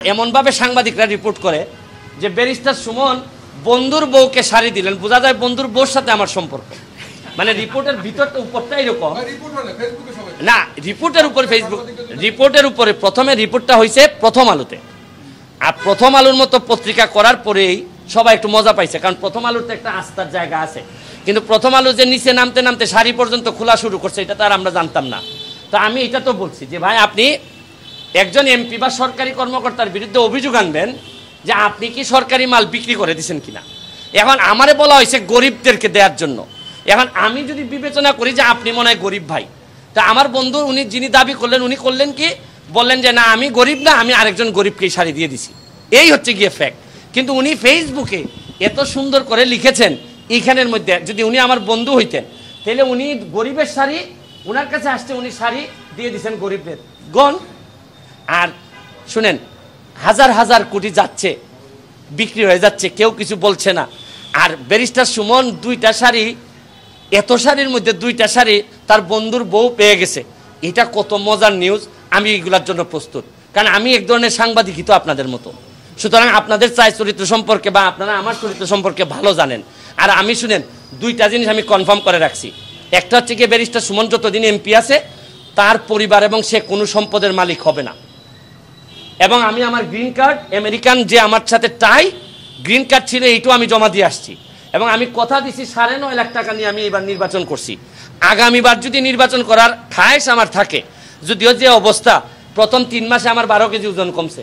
এমনভাবে সাংবাদিকরা রিপোর্ট করে যে ব্যারিস্টার সুমন বন্ধুর বউকে শাড়ি দিলেন, বোঝা যায় বন্ধুর বউর সাথে আমার সম্পর্ক। মানে রিপোর্টের ভিতরটা উপরটা এরকম না, রিপোর্টের উপরে ফেসবুক রিপোর্টের উপরে প্রথমে রিপোর্টটা হয়েছে প্রথম আলোতে, আর প্রথম আলোর মতো পত্রিকা করার পরেই সবাই একটু মজা পাইছে, কারণ প্রথম আলোতে একটা আস্থার জায়গা আছে। কিন্তু প্রথম আলো যে নিচে নামতে নামতে শাড়ি পর্যন্ত খোলা শুরু করছে, এটা তো আর আমরা জানতাম না। তো আমি এটা তো বলছি যে ভাই, আপনি একজন এমপি বা সরকারি কর্মকর্তার বিরুদ্ধে অভিযোগ আনবেন যে আপনি কি সরকারি মাল বিক্রি করে দিচ্ছেন কিনা। এখন আমারে বলা হয়েছে গরিবদেরকে দেওয়ার জন্য। এখন আমি যদি বিবেচনা করি যে আপনি মনে হয় গরিব ভাই, তা আমার বন্ধু উনি যিনি দাবি করলেন উনি করলেন কি, বললেন যে না আমি গরিব না, আমি আরেকজন গরিবকেই শাড়ি দিয়ে দিছি, এই হচ্ছে গিয়ে ফ্যাক্ট। কিন্তু উনি ফেসবুকে এত সুন্দর করে লিখেছেন, এইখানের মধ্যে যদি উনি আমার বন্ধু হইতেন তাহলে উনি গরিবের শাড়ি ওনার কাছে আসছে, উনি শাড়ি দিয়ে দিচ্ছেন গরিবদের গণ। আর শুনেন, হাজার হাজার কোটি যাচ্ছে, বিক্রি হয়ে যাচ্ছে, কেউ কিছু বলছে না। আর ব্যারিস্টার সুমন দুইটা শাড়ি, এত শাড়ির মধ্যে দুইটা শাড়ি তার বন্ধুর বউ পেয়ে গেছে, এটা কত মজার নিউজ। আমি এগুলোর জন্য প্রস্তুত, কারণ আমি এক ধরনের সাংবাদিকই তো আপনাদের মতো। সুতরাং আপনাদের চাই চরিত্র সম্পর্কে বা আপনারা আমার চরিত্র সম্পর্কে ভালো জানেন। আর আমি শুনেন, দুইটা জিনিস আমি কনফার্ম করে রাখছি। একটা হচ্ছে কি, ব্যারিস্টার সুমন যতদিন এমপি আছে তার পরিবার এবং সে কোনো সম্পদের মালিক হবে না। এবং আমি আমার গ্রিন কার্ড, আমেরিকান যে আমার সাথে টাই গ্রিন কার্ড ছিল, এইটাও আমি জমা দিয়ে আসছি। এবং আমি কথা দিছি 9.5 লাখ টাকা নিয়ে আমি এবার নির্বাচন করছি। আগামীবার যদি নির্বাচন করার খায়েশ আমার থাকে, যদিও যে অবস্থা, প্রথম 3 মাসে আমার 12 কেজি ওজন কমছে।